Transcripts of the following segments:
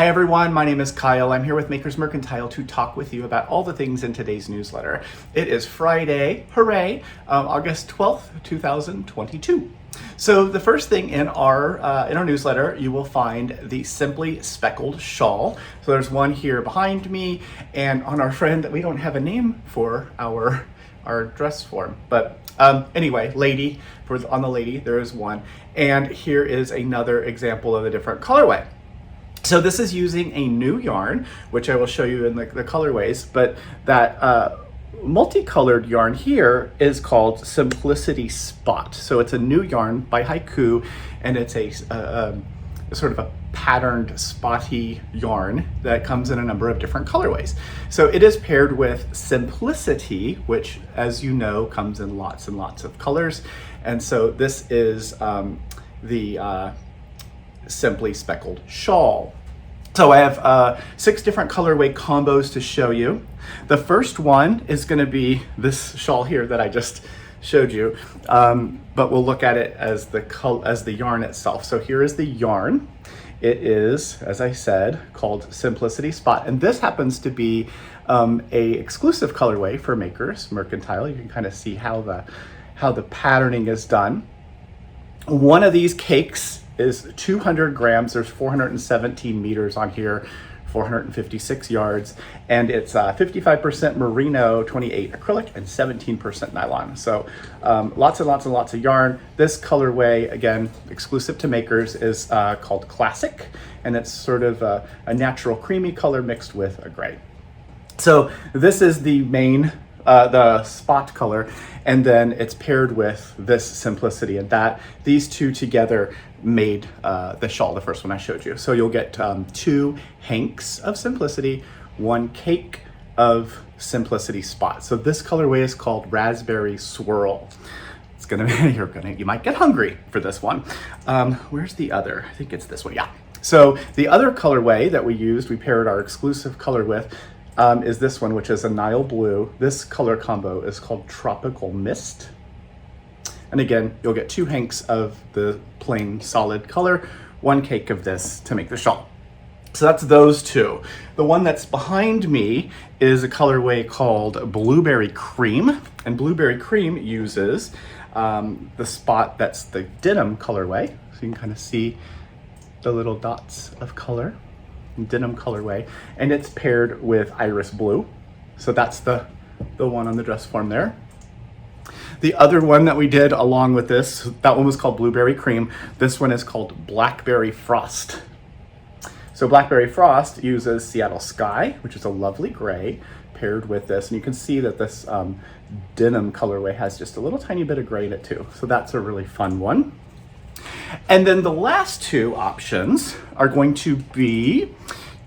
Hi everyone, my name is Kyle. I'm here with Makers Mercantile to talk with you about all the things in today's newsletter. It is Friday, hooray, August 12th, 2022. So the first thing in our newsletter, you will find the Simply Speckled Shawl. So there's one here behind me, and on our friend, we don't have a name for our dress form, but anyway, lady, on the lady, there is one. And here is another example of a different colorway. So this is using a new yarn, which I will show you in the colorways, but that multicolored yarn here is called Simplicity Spot. So it's a new yarn by 𝗁𝗁𝗄, and it's a sort of a patterned spotty yarn that comes in a number of different colorways. So it is paired with Simplicity, which, as you know, comes in lots and lots of colors. And so this is the Simply Speckled Shawl. So I have 6 different colorway combos to show you. The first one is going to be this shawl here that I just showed you, but we'll look at it as the yarn itself. So here is the yarn. It is, as I said, called Simplicity Spot, and this happens to be a exclusive colorway for Makers Mercantile. You can kind of see how the patterning is done. One of these cakes is 200 grams. There's 417 meters on here, 456 yards, and it's 55% merino, 28 acrylic, and 17% nylon. So lots and lots and lots of yarn. This colorway, again, exclusive to Makers, is called Classic, and it's sort of a natural creamy color mixed with a gray. So this is the main the spot color, and then it's paired with this Simplicity, and these two together made the shawl, the first one I showed you. So you'll get 2 hanks of Simplicity, 1 cake of Simplicity Spot. So this colorway is called Raspberry Swirl. It's gonna be, you might get hungry for this one. Where's the other? I think it's this one, yeah. So the other colorway that we paired our exclusive color with, is this one, which is a Nile Blue. This color combo is called Tropical Mist. And again, you'll get 2 hanks of the plain solid color, 1 cake of this to make the shawl. So that's those 2. The one that's behind me is a colorway called Blueberry Cream. And Blueberry Cream uses the spot that's the denim colorway. So you can kind of see the little dots of color. Denim colorway, and it's paired with Iris Blue. So that's the one on the dress form there. The other one that we did along with this, that one was called Blueberry Cream. This one is called Blackberry Frost. So Blackberry Frost uses Seattle Sky, which is a lovely gray, paired with this, and you can see that this denim colorway has just a little tiny bit of gray in it too. So that's a really fun one. And then the last 2 options are going to be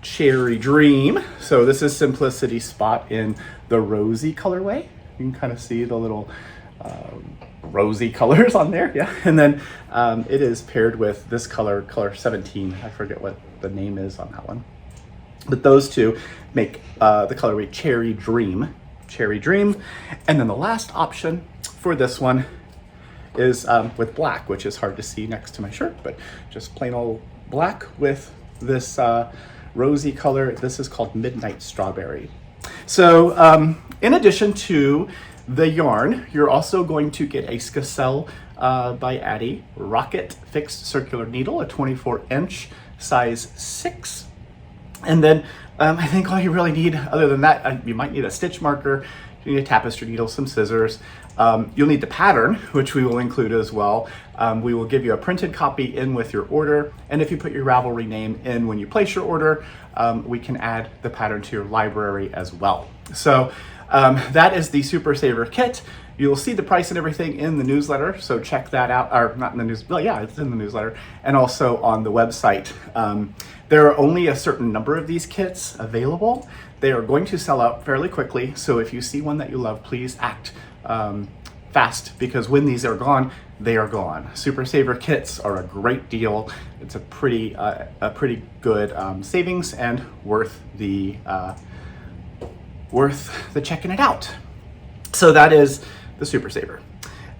Cherry Dream. So this is Simplicity Spot in the rosy colorway. You can kind of see the little rosy colors on there, yeah. And then it is paired with this color 17. I forget what the name is on that one. But those 2 make the colorway Cherry Dream. Cherry Dream. And then the last option for this one is with black, which is hard to see next to my shirt, but just plain old black with this rosy color. This is called Midnight Strawberry. So in addition to the yarn, you're also going to get a 𝗁𝗱𝘆 by Addi Rocket Fixed Circular Needle, a 24-inch, size 6. And then I think all you really need, other than that, you might need a stitch marker, you need a tapestry needle, some scissors. You'll need the pattern, which we will include as well. We will give you a printed copy in with your order, and if you put your Ravelry name in when you place your order, we can add the pattern to your library as well. So that is the Super Saver Kit. You'll see the price and everything in the newsletter, so check that out, or not in the news, well, yeah, it's in the newsletter, and also on the website. There are only a certain number of these kits available. They are going to sell out fairly quickly, so if you see one that you love, please act fast, because when these are gone, they are gone. Super Saver kits are a great deal. It's a pretty good savings and worth the checking it out. So that is the Super Saver.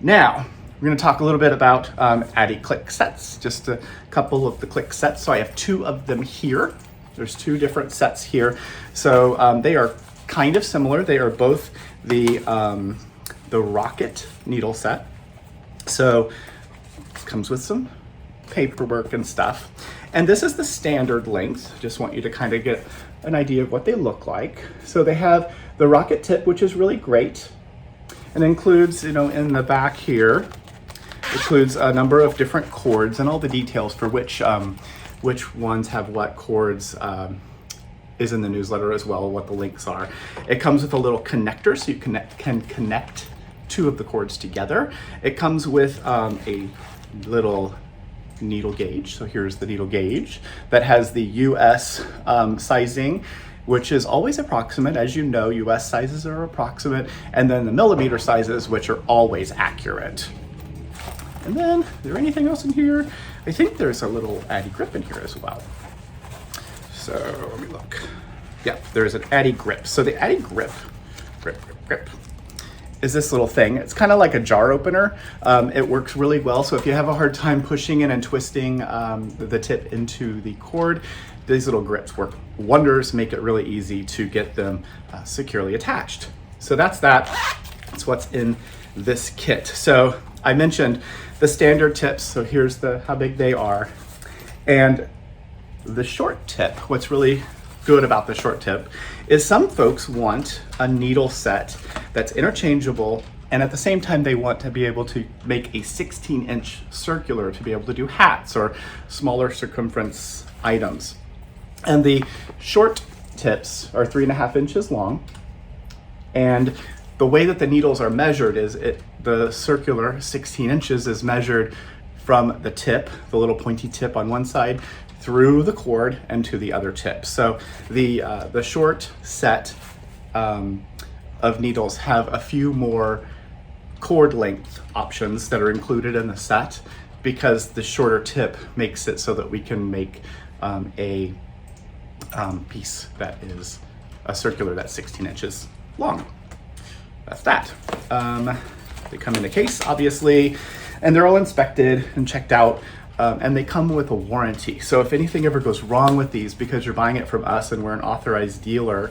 Now we're going to talk a little bit about AddiClick Sets, just a couple of the click sets. So I have 2 of them here. There's two different sets here. So they are kind of similar. They are both the Rocket needle set. So it comes with some paperwork and stuff. And this is the standard length. Just want you to kind of get an idea of what they look like. So they have the Rocket tip, which is really great. And includes, you know, in the back here, includes a number of different cords and all the details for which ones have what cords is in the newsletter as well, what the links are. It comes with a little connector so you can connect two of the cords together. It comes with a little needle gauge. So here's the needle gauge that has the US sizing, which is always approximate. As you know, US sizes are approximate, and then the millimeter sizes, which are always accurate. And then, is there anything else in here? I think there's a little AddiGrip in here as well. So let me look. Yeah, there's an AddiGrip. So the AddiGrip, grip, is this little thing. It's kind of like a jar opener. It works really well. So if you have a hard time pushing in and twisting the tip into the cord, these little grips work wonders, make it really easy to get them securely attached. So that's that. That's what's in this kit. So I mentioned the standard tips. So here's how big they are. And the short tip, what's really good about the short tip is some folks want a needle set that's interchangeable, and at the same time they want to be able to make a 16-inch circular to be able to do hats or smaller circumference items. And the short tips are 3.5 inches long, and the way that the needles are measured is the circular 16 inches is measured from the tip, the little pointy tip on one side, through the cord and to the other tip. So the short set of needles have a few more cord length options that are included in the set, because the shorter tip makes it so that we can make a piece that is a circular that's 16 inches long. That's that. They come in a case, obviously, and they're all inspected and checked out. And they come with a warranty. So if anything ever goes wrong with these, because you're buying it from us and we're an authorized dealer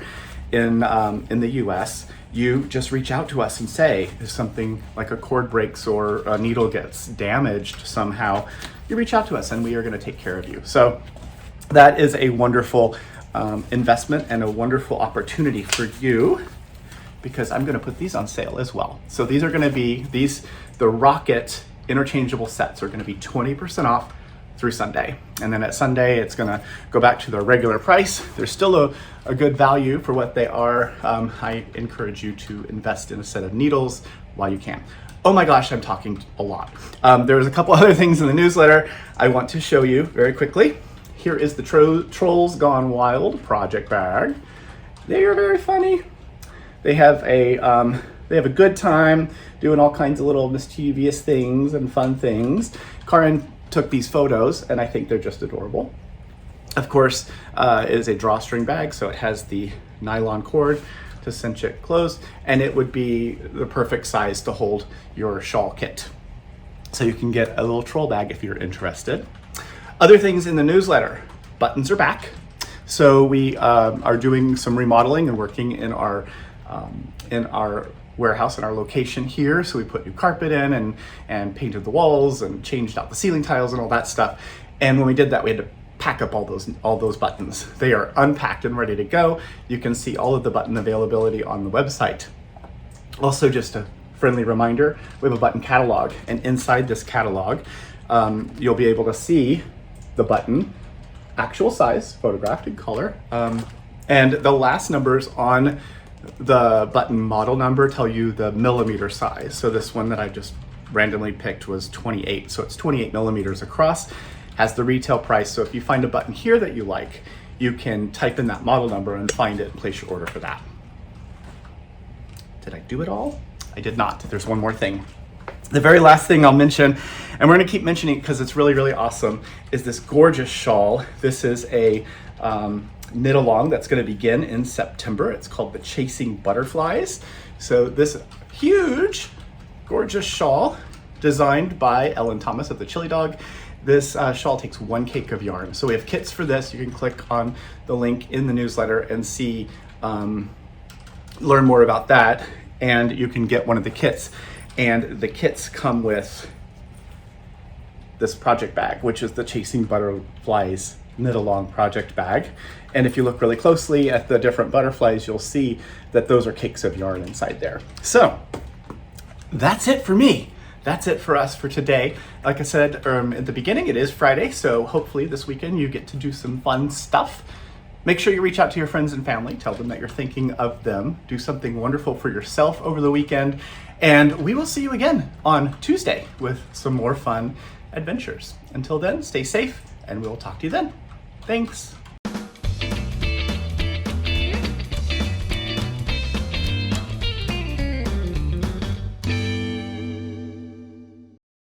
in the US, you just reach out to us and say, if something like a cord breaks or a needle gets damaged somehow, you reach out to us and we are gonna take care of you. So that is a wonderful investment and a wonderful opportunity for you, because I'm gonna put these on sale as well. So these are gonna be, the Rocket interchangeable sets are going to be 20% off through Sunday. And then at Sunday, it's going to go back to their regular price. There's still a good value for what they are. I encourage you to invest in a set of needles while you can. Oh my gosh, I'm talking a lot. There's a couple other things in the newsletter I want to show you very quickly. Here is the Trolls Gone Wild project bag. They are very funny. They have a good time doing all kinds of little mischievous things and fun things. Karin took these photos and I think they're just adorable. Of course, it is a drawstring bag, so it has the nylon cord to cinch it closed, and it would be the perfect size to hold your shawl kit. So you can get a little troll bag if you're interested. Other things in the newsletter, buttons are back. So we are doing some remodeling and working in our warehouse and our location here. So we put new carpet in and painted the walls and changed out the ceiling tiles and all that stuff. And when we did that, we had to pack up all those buttons. They are unpacked and ready to go. You can see all of the button availability on the website. Also, just a friendly reminder, we have a button catalog, and inside this catalog, you'll be able to see the button, actual size, photographed in color, and the last numbers on the button model number tell you the millimeter size. So this one that I just randomly picked was 28. So it's 28 millimeters across, has the retail price. So if you find a button here that you like, you can type in that model number and find it and place your order for that. Did I do it all? I did not. There's one more thing. The very last thing I'll mention, and we're gonna keep mentioning it because it's really, really awesome, is this gorgeous shawl. This is a knit along that's going to begin in September. It's called the Chasing Butterflies. So this huge, gorgeous shawl designed by Ellen Thomas of the Chili Dog This shawl takes 1 cake of yarn. So we have kits for this. You can click on the link in the newsletter and see, learn more about that, and you can get one of the kits. And the kits come with this project bag, which is the Chasing Butterflies Knit Along project bag. And if you look really closely at the different butterflies, you'll see that those are cakes of yarn inside there. So that's it for me. That's it for us for today. Like I said at the beginning, it is Friday, so hopefully this weekend you get to do some fun stuff. Make sure you reach out to your friends and family. Tell them that you're thinking of them. Do something wonderful for yourself over the weekend. And we will see you again on Tuesday with some more fun adventures. Until then, stay safe, and we'll talk to you then. Thanks.